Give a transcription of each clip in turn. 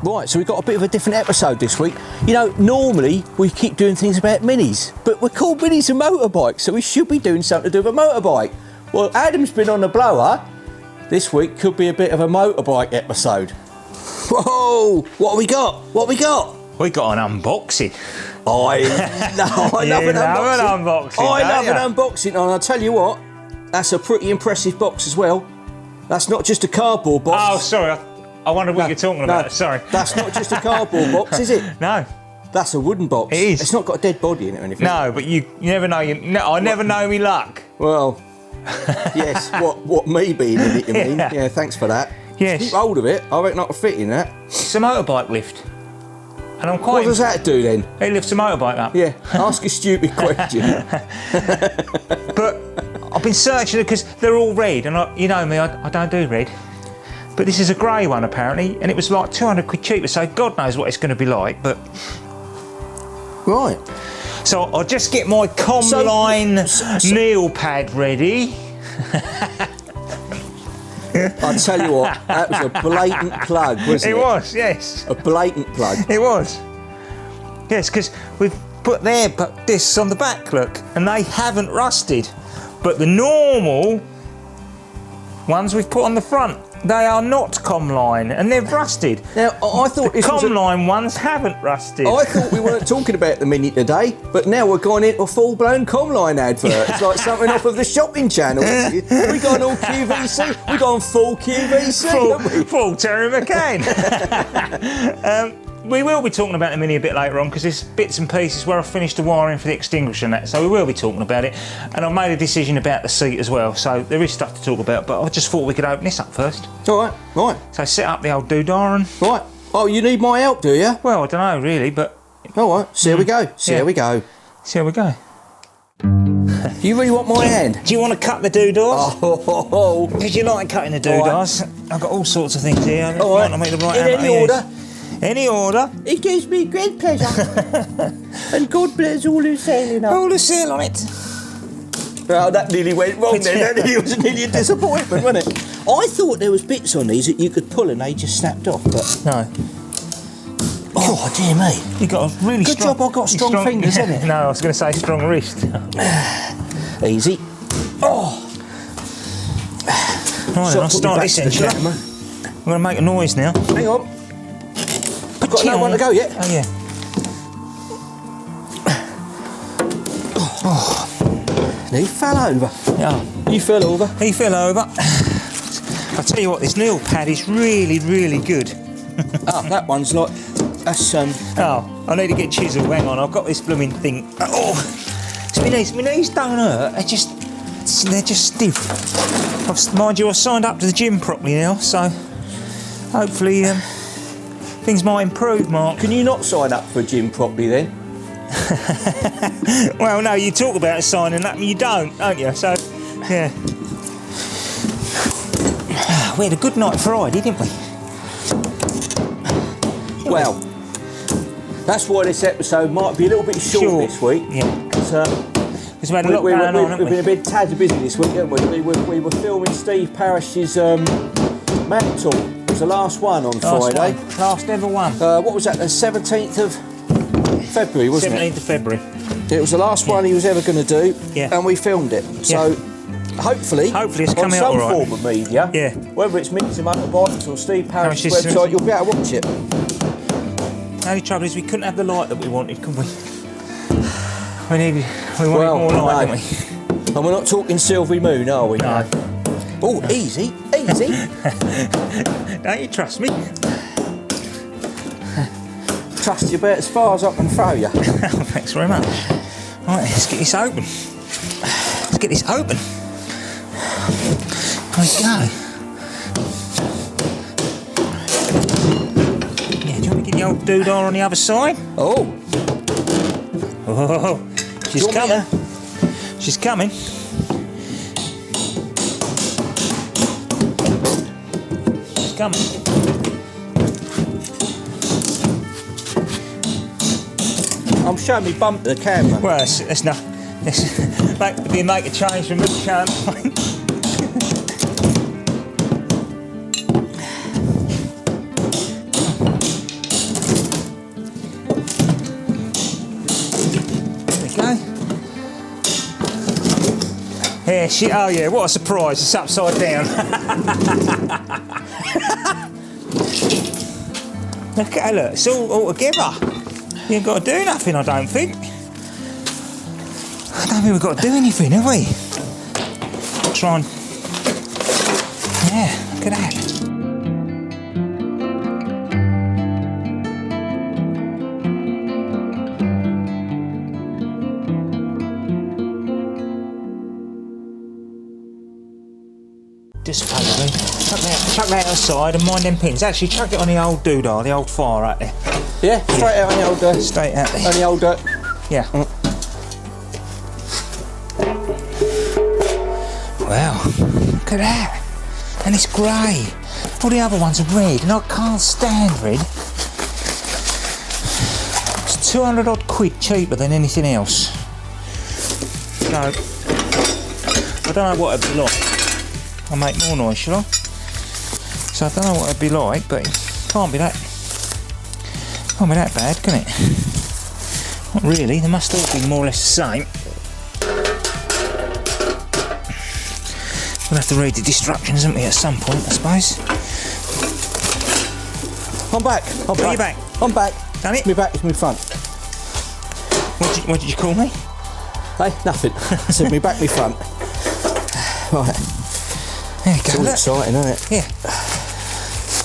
Right, so we've got a bit of a different episode this week. You know, normally we keep doing things about minis, but we're called Minis and Motorbikes, so we should be doing something to do with a motorbike. Well, Adam's been on the blower. This week could be a bit of a motorbike episode. Whoa! What have we got? What have we got? We got an unboxing. I love an unboxing. I love an unboxing, and I'll tell you what, that's a pretty impressive box as well. That's not just a cardboard box. Oh, sorry. I wondered what you're talking about. Sorry. That's not just a cardboard box, is it? No. That's a wooden box. It is. It's not got a dead body in it or anything. No, but you never know. I never know me luck. Well, yes. What me being in it, you mean? Yeah, thanks for that. Yes. Keep hold of it. I reckon I can fit in that. It's a motorbike lift. And I'm quite. What does that do then? It lifts a motorbike up. Yeah. Ask a stupid question. But I've been searching because they're all red, and you know me, I don't do red. But this is a grey one apparently, and it was like 200 quid cheaper, so God knows what it's going to be like. But right. So I'll just get my Comline kneel pad ready. I tell you what, that was a blatant plug, wasn't it? It was, yes. A blatant plug. It was. Yes, because we've put their discs on the back, look, and they haven't rusted. But the normal ones we've put on the front, they are not Comline, and they've rusted. Now, I thought this was Comline ones haven't rusted. I thought we weren't talking about the Mini today, but now we're going into a full-blown Comline advert. It's like something off of the shopping channel. We gone all QVC. We gone full QVC. Full Terry McCain. We will be talking about the Mini a bit later on because there's bits and pieces where I've finished the wiring for the extinguisher and that, so we will be talking about it. And I've made a decision about the seat as well, so there is stuff to talk about, but I just thought we could open this up first. All right. So set up the old doodah and... Right. Oh, you need my help, do you? Well, I don't know really, but... All right, see how we go. See how we go. See how we go. You really want my hand? Do you want to cut the doodahs? Oh. Did you like cutting the doodahs? I've got all sorts of things here. All right. I make the right In any order. Any order. It gives me great pleasure. And God bless all who sail in. All who sail on it. Well, that nearly went wrong then. It was nearly a disappointment, wasn't it? I thought there was bits on these that you could pull and they just snapped off, but... No. Oh, dear me. You got a really Good job I've got strong fingers, isn't it? No, I was going to say strong wrist. Easy. Oh. Right, I'll start this end, shall I? I'm going to make a noise now. Hang on. Got no one to go yet? Oh, yeah. Oh. He fell over. Yeah. You fell over. He fell over. I'll tell you what, this kneel pad is really, really good. Oh, that one's like... That's, Oh, I need to get chisel. Hang on, I've got this blooming thing. Oh! It's my knees. My knees don't hurt. They're just stiff. Mind you, I signed up to the gym properly now, so hopefully things might improve, Mark. Can you not sign up for a gym properly then? Well, no, you talk about signing up and you don't you? So, yeah. We had a good night Friday, didn't we? Well, that's why this episode might be a little bit short this week. Yeah. Because we've had a lot going on, haven't we? We've been a bit tad busy this week, haven't we? We were filming Steve Parrish's map tour. It was the last one on Friday. Last ever one. What was that? The 17th of February, wasn't 17th of February. It was the last one he was ever going to do, and we filmed it. So hopefully it's coming out on some all right. form of media, whether it's Minis and Motorbikes or Steve Parrish's website, you'll be able to watch it. The only trouble is we couldn't have the light that we wanted, could we? We wanted more light, didn't we? And we're not talking Sylvie Moon, are we? No. Oh, easy. Don't you trust me? Trust you about as far as I can throw you. Thanks very much. Right, let's get this open. There we go. Yeah, do you want to get the old doodah on the other side? Oh, she's coming. She's coming. She's coming. I'm showing me bump to the camera. Well, it's not. We make a change from this chance. Yeah, shit. Oh yeah, what a surprise! It's upside down. Look at it, look. It's all together. You ain't got to do nothing, I don't think. I don't think we've got to do anything, have we? Try and... Yeah, look at that. Just probably chuck that aside and mind them pins. Actually, chuck it on the old doodah, the old fire out there. Yeah, straight out on the old Straight out there. on the old dirt. Yeah. Wow, look at that. And it's grey. All the other ones are red, and I can't stand red. It's 200 odd quid cheaper than anything else. So, I don't know what it'd be like. I'll make more noise, shall I? So I don't know what it'd be like, but it can't be that bad, can it? Not really, they must all be more or less the same. We'll have to read the instructions, haven't we, at some point, I suppose. I'm back. Are you back? I'm back. Done it? Me back is me front. What did you call me? Hey, nothing. I said me back, me front. Right. There you go. It's all look. exciting, isn't it? Yeah.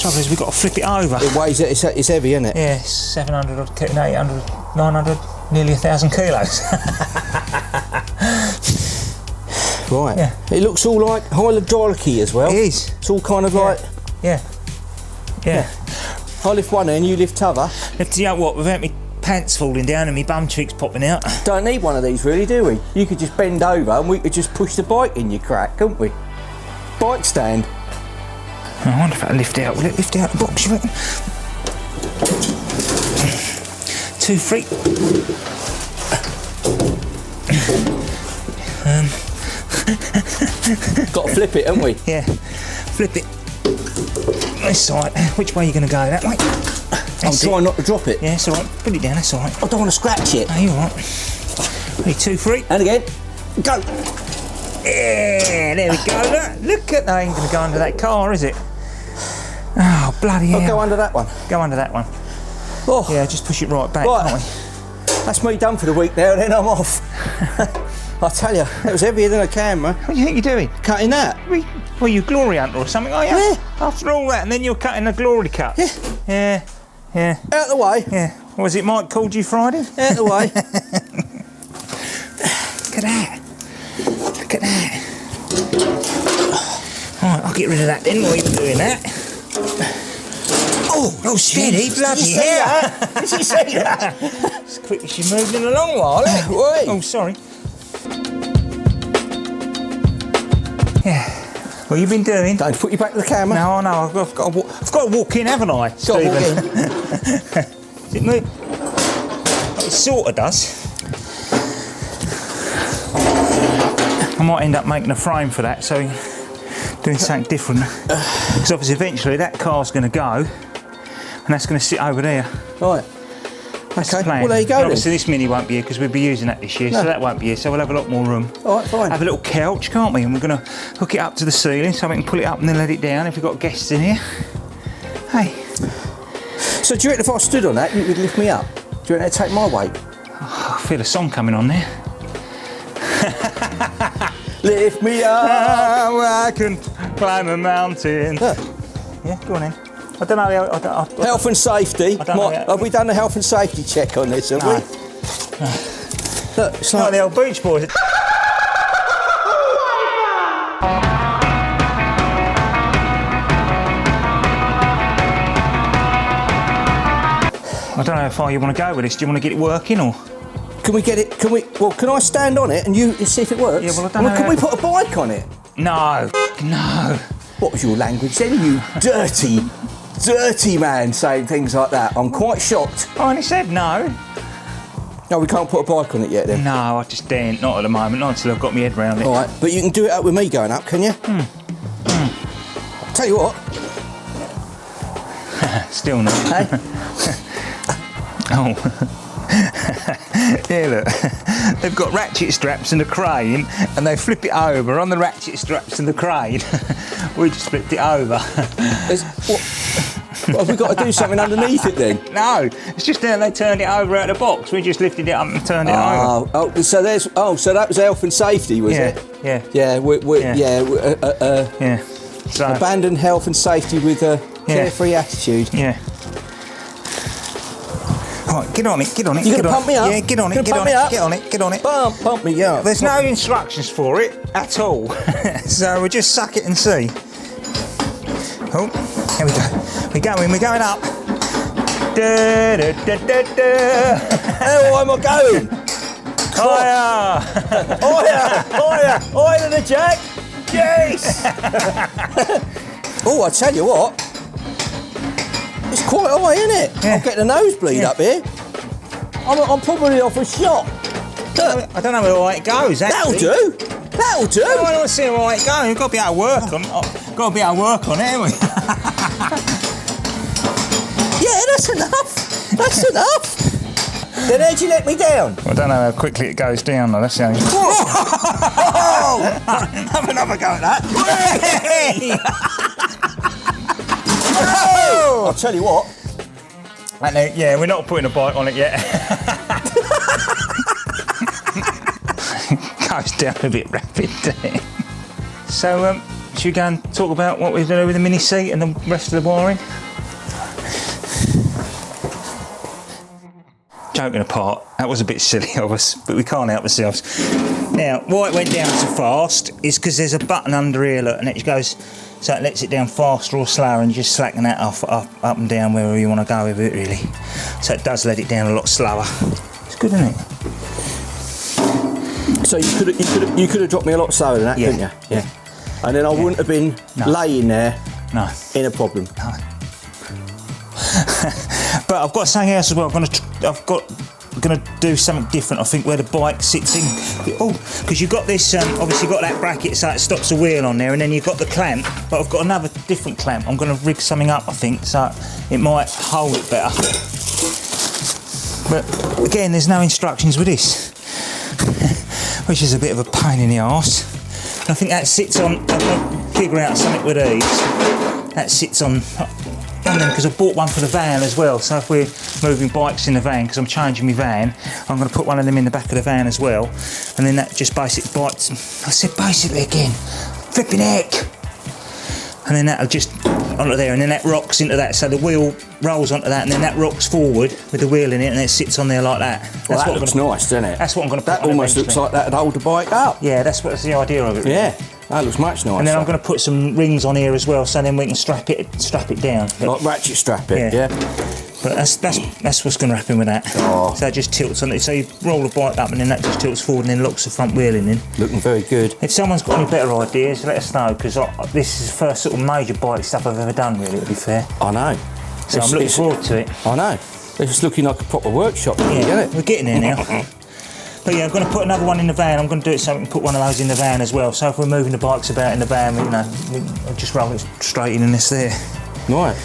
Trouble is, we've got to flip it over. It weighs it. It's heavy, isn't it? Yeah, 700 odd, 800, 900, nearly 1,000 kilos. Right. Yeah. It looks all like hydraulic-y as well. It is. It's all kind of like. Yeah. I lift one end, you lift t'other. Lift you up what, without me pants falling down and me bum cheeks popping out. Don't need one of these really, do we? You could just bend over and we could just push the bike in your crack, couldn't we? Bike stand. I wonder if that'll lift out. Will it lift out the box, you reckon? 2 feet. Got to flip it, haven't we? Yeah. Flip it. This side. Which way are you going to go? That way? I'm trying not to drop it. Yeah, it's alright. Put it down, that's alright. I don't want to scratch it. No, you're alright. Ready, 2 feet. And again. Go. Yeah, there we go. Look at that. Ain't going to go under that car, is it? Oh, bloody hell. I'll go under that one. Go under that one. Oh. Yeah, just push it right back, Right. can't we? That's me done for the week now, and then I'm off. I tell you, that was heavier than a camera. What do you think you're doing? Cutting that. Well, you glory hunter or something, are you? Yeah. After all that, and then you're cutting the glory cut. Yeah. Yeah. Out the way. Yeah. Was it Mike called you Friday? Out the way. Look at that. Look at that. Right, I'll get rid of that then while you're doing that. Oh, steady, bloody hell. Did you see that? As quick as you moved in a long while, eh? Oi. Oh, sorry. Yeah. What you been doing? Don't put you back to the camera. No, I know. I've got to walk in, haven't I, Stephen? Does it move? It sort of does. I might end up making a frame for that, so doing something different. Because obviously, eventually, that car's going to go, and that's going to sit over there. Right. That's the Okay. plan. Well, there you go And then. obviously, this Mini won't be here because we'll be using that this year, No. so that won't be here. So we'll have a lot more room. All right, fine. Have a little couch, can't we? And we're going to hook it up to the ceiling so we can pull it up and then let it down if we've got guests in here. Hey. So do you reckon if I stood on that, you could lift me up? Do you reckon that'd take my weight? I feel a song coming on there. Lift me up. I can climb a mountain. Huh. Yeah, go on then. I don't know. Health and safety. I don't know how- Have we done the health and safety check on this, have No. we? Look, it's It's like the old Beach Boys. I don't know how far you want to go with this. Do you want to get it working or? Can we get it? Well, can I stand on it and you see if it works? Yeah, well, I don't know Can how- we put a bike on it? No. What was your language then, you dirty man saying things like that? I'm quite shocked. I only said no. No, we can't put a bike on it yet then. No, I just daren't. Not at the moment. Not until I've got my head round it. All right, but you can do it up with me going up, can you? Tell you what. Still not. Hey? Oh. Yeah, look. they've got ratchet straps and a crane, and they flip it over on the ratchet straps and the crane. We just flipped it over. What, have we got to do something underneath it then? No, it's just then they turned it over out of the box. We just lifted it up and turned it over. Oh, so that was health and safety, was it? Yeah. Yeah. So, abandon health and safety with a carefree attitude. Yeah. Right, get on it. You gonna pump me up? Yeah, get on it. Get on it. Pump me up. There's no instructions for it at all, so we'll just suck it and see. Oh, here we go. We're going up. Da, da, da, da, da. How am I going? Higher! Higher than a jack. Yes. Oh, I tell you what, it's quite high, isn't it? Yeah. I'm getting a nosebleed up here. I'm probably off a shot. Look. I don't know how high it goes. Actually. That'll do. I want to see how high it goes. We've got to be able to work on. Got to be able to work on it, haven't we? Yeah, that's enough. Then how'd you let me down? I don't know how quickly it goes down though. That's the only. Have another go at that. I'll tell you what. Yeah, we're not putting a bike on it yet. Goes down a bit rapid. So, should we go and talk about what we're doing with the mini seat and the rest of the wiring? Joking apart, that was a bit silly of us, but we can't help ourselves. Now, why it went down so fast is because there's a button under here, look, and it goes, so it lets it down faster or slower, and you just slacken that off, up and down wherever you want to go with it, really. So it does let it down a lot slower. It's good, isn't it? So you could have dropped me a lot slower than that, couldn't you? Yeah. And then I wouldn't have been laying there in a problem. No. But I've got something else as well. I'm gonna do something different. I think where the bike sits in. Oh, because you've got this. Obviously, you've got that bracket so it stops the wheel on there, and then you've got the clamp. But I've got another different clamp. I'm gonna rig something up, I think, so it might hold it better. But again, there's no instructions with this, which is a bit of a pain in the arse. And I think that sits on. I'm gonna figure out something with these. That sits on them because I bought one for the van as well. So if we're moving bikes in the van, because I'm changing my van, I'm going to put one of them in the back of the van as well. And then that just basically bites. I said basically again, flipping heck. And then that'll just onto there, and then that rocks into that. So the wheel rolls onto that, and then that rocks forward with the wheel in it, and it sits on there like that. Well, that looks nice, doesn't it? That's what I'm going to put on. That almost looks like that'd hold the bike up. Yeah, that's the idea of it. Really. Yeah. That looks much nicer. And then I'm going to put some rings on here as well, so then we can strap it down. But, like ratchet strap it, yeah. But that's what's going to happen with that. Oh. So that just tilts on it. So you roll the bike up, and then that just tilts forward, and then locks the front wheeling in. Looking very good. If someone's got any better ideas, let us know, because this is the first sort of major bike stuff I've ever done, really, to be fair. I know. So I'm looking forward to it. I know. It's looking like a proper workshop, isn't it? We're getting there now. But yeah, I'm going to put another one in the van. I'm going to do it so we can put one of those in the van as well. So if we're moving the bikes about in the van, I'll just roll it straight in this there. Right.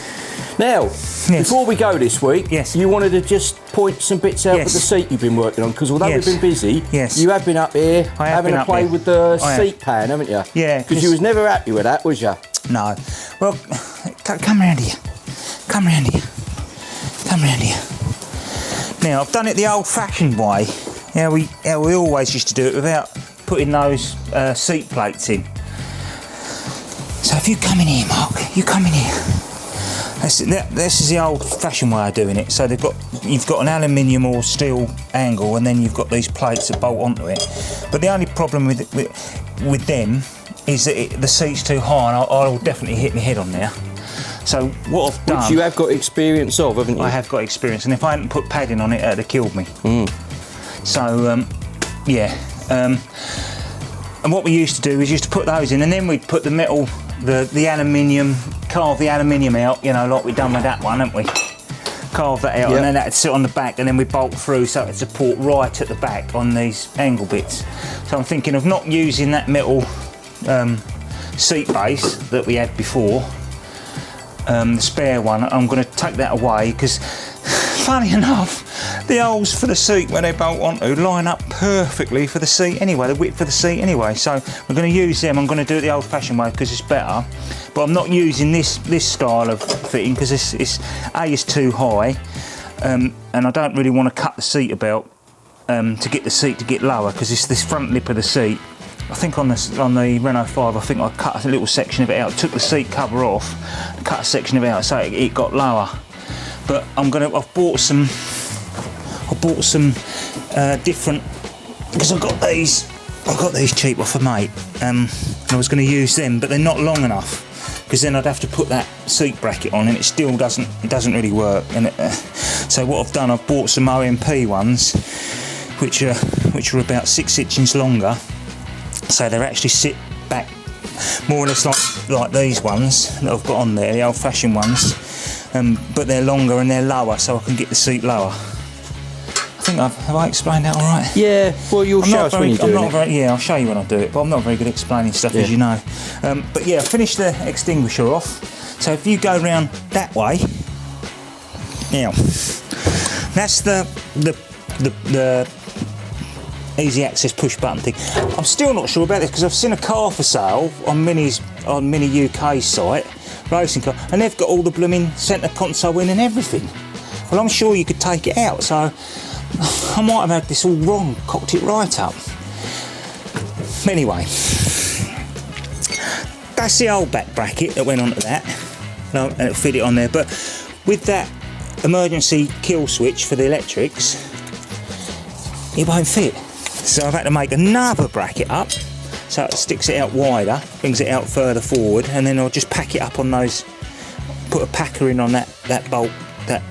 Now, before we go this week, you wanted to just point some bits out with the seat you've been working on, because although we've been busy, you have been up here having a play with the seat pan, haven't you? Yeah. Because you was never happy with that, was you? No. Well, come round here. Come round here. Come round here. Now, I've done it the old-fashioned way. Yeah, we always used to do it without putting those seat plates in. So if you come in here, Mark, you come in here. This is the old-fashioned way of doing it. So you've got an aluminium or steel angle, and then you've got these plates that bolt onto it. But the only problem with them is that the seat's too high, and I'll definitely hit my head on there. So what I've done... Which you have got experience of, haven't you? I have got experience, and if I hadn't put padding on it, it'd have killed me. So, and what we used to do is used to put those in, and then we'd put the metal, the aluminium, carve the aluminium out, like we've done with that one, haven't we? Carve that out, and then that'd sit on the back, and then we bolt through so it'd support right at the back on these angle bits. So I'm thinking of not using that metal seat base that we had before, the spare one. I'm going to take that away because, funny enough, the holes for the seat where they bolt onto line up perfectly for the seat anyway, the width for the seat anyway. So we're going to use them. I'm going to do it the old-fashioned way because it's better. But I'm not using this style of fitting because it's too high, and I don't really want to cut the seat about to get the seat to get lower, because it's this front lip of the seat. I think on the Renault 5, I think I cut a little section of it out, took the seat cover off, and cut a section of it out so it got lower. But I've bought some different, because I got these cheap off a mate, and I was going to use them, but they're not long enough, because then I'd have to put that seat bracket on, and it still doesn't really work. And so what I've done, I've bought some OMP ones, which are about 6 inches longer. So they actually sit back more or less like these ones that I've got on there, the old-fashioned ones, but they're longer and they're lower, so I can get the seat lower. I think have I explained that all right? Yeah, well, you'll show us when you're doing it. Yeah, I'll show you when I do it, but I'm not very good at explaining stuff, as you know. But yeah, I finished the extinguisher off. So if you go round that way, now that's the easy access push button thing. I'm still not sure about this because I've seen a car for sale on Mini UK site, racing car, and they've got all the blooming centre console in and everything. Well, I'm sure you could take it out, so I might have had this all wrong, cocked it right up. Anyway, that's the old back bracket that went onto that, and it'll fit it on there. But with that emergency kill switch for the electrics, it won't fit. So I've had to make another bracket up, so it sticks it out wider, brings it out further forward, and then I'll just pack it up on those, put a packer in on that bolt, that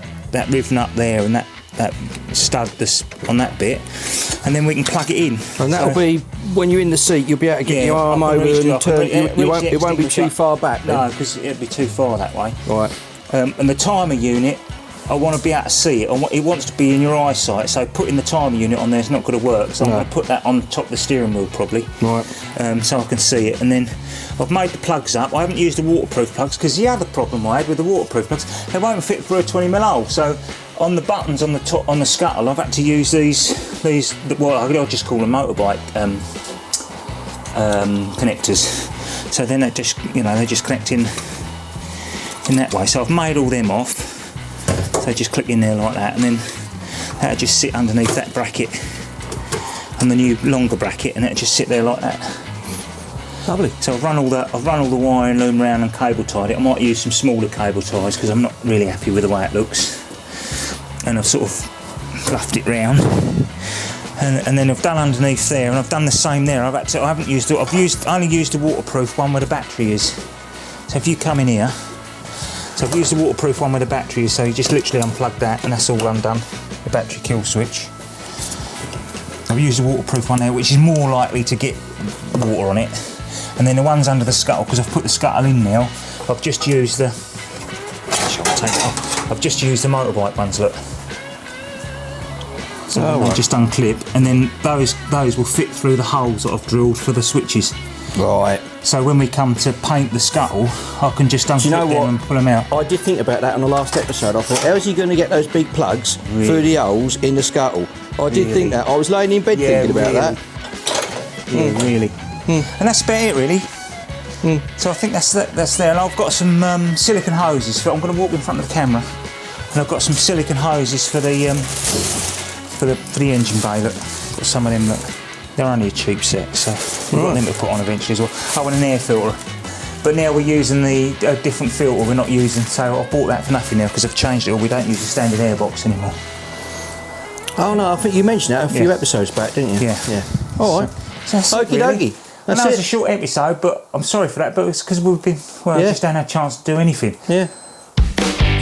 rivet up there, and that stud on that bit, and then we can plug it in. And that'll be, when you're in the seat, you'll be able to get your arm over and turn, it won't be too far back then. No, because it'll be too far that way. Right. And the timer unit, I want to be able to see it. It wants to be in your eyesight, so putting the timer unit on there is not going to work. So I'm going to put that on top of the steering wheel probably, right? So I can see it. And then I've made the plugs up. I haven't used the waterproof plugs because the other problem I had with the waterproof plugs, they won't fit through a 20mm hole. So on the buttons on the top, on the scuttle, I've had to use these. Well, I'll just call them motorbike connectors. So then they just connect in that way. So I've made all them off. So just click in there like that, and then that'll just sit underneath that bracket and the new longer bracket, and it'll just sit there like that. Lovely. So I've run all the wiring loom round and cable tied it. I might use some smaller cable ties because I'm not really happy with the way it looks. And I've sort of fluffed it round, and then I've done underneath there, and I've done the same there. I've only used the waterproof one where the battery is. So if you come in here. So I've used the waterproof one with the battery, so you just literally unplug that and that's all undone, the battery kill switch. I've used the waterproof one there, which is more likely to get water on it. And then the ones under the scuttle, because I've put the scuttle in now, I've just used the... I've just used the motorbike ones, look. So they just unclip, and then those will fit through the holes that I've drilled for the switches. Right. So when we come to paint the scuttle, I can just unclip them and pull them out. I did think about that on the last episode. I thought, how's he going to get those big plugs through the holes in the scuttle? I did think that. I was laying in bed thinking about that. Yeah, really. And that's about it, really. So I think that's there. And I've got some silicone hoses. I'm going to walk in front of the camera, and I've got some silicone hoses for the engine bay. Look, got some of them. Look. They're only a cheap set, so we've got them to put on eventually as well. Oh, and an air filter. But now we're using a different filter. We're not using, so I bought that for nothing now because I've changed it all. We don't use the standard airbox anymore. Oh no, I think you mentioned that a few episodes back, didn't you? Yeah. All right. So okie dokie. I know it's a short episode, but I'm sorry for that. But it's because we've been, just don't have a chance to do anything. Yeah.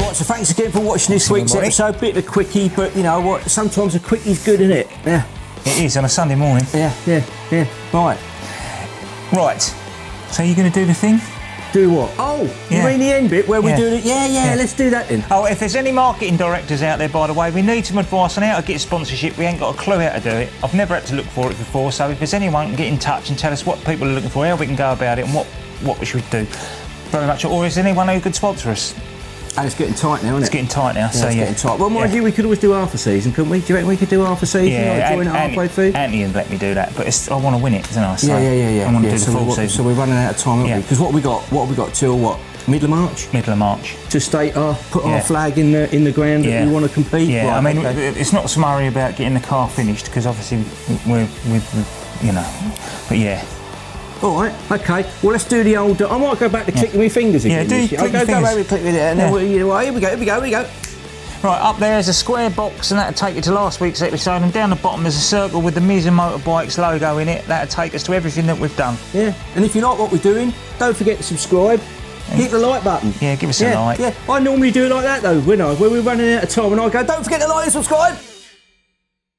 Right, so thanks again for watching this week's episode. Bit of a quickie, but you know what? Sometimes a quicky's good, isn't it? Yeah. It is on a Sunday morning. Yeah. Right. So you're going to do the thing? Do what? Oh, you mean the end bit where we do it? Yeah, let's do that then. Oh, if there's any marketing directors out there, by the way, we need some advice on how to get sponsorship. We ain't got a clue how to do it. I've never had to look for it before, so if there's anyone can get in touch and tell us what people are looking for, how we can go about it, and what we should do. Very much. Or is there anyone who could sponsor us? And it's getting tight now, isn't it? It's getting tight now, so it's yeah. getting tight. Well, mind you, we could always do half a season, couldn't we? Do you reckon we could do half a season? Yeah, like join it halfway through? Anthony would let me do that, but I want to win it, don't I? So Yeah. I want to do so the full season. So we're running out of time, aren't we? Because what have we got till what? Middle of March? Middle of March. To state put our flag in the ground that we want to compete. Yeah, right, I mean, it's not so worry about getting the car finished because obviously we're you know, but yeah. All right, okay. Well, let's do the old. I might go back to clicking my fingers again. Yeah, I'll go back and click with it, and then here we go. Right, up there is a square box, and that'll take you to last week's episode. And down the bottom there's a circle with the Minis and Motorbikes logo in it. That'll take us to everything that we've done. Yeah, and if you like what we're doing, don't forget to subscribe. Hit the like button. Yeah, give us a like. Yeah, I normally do it like that though, when we're running out of time, and I go, don't forget to like and subscribe.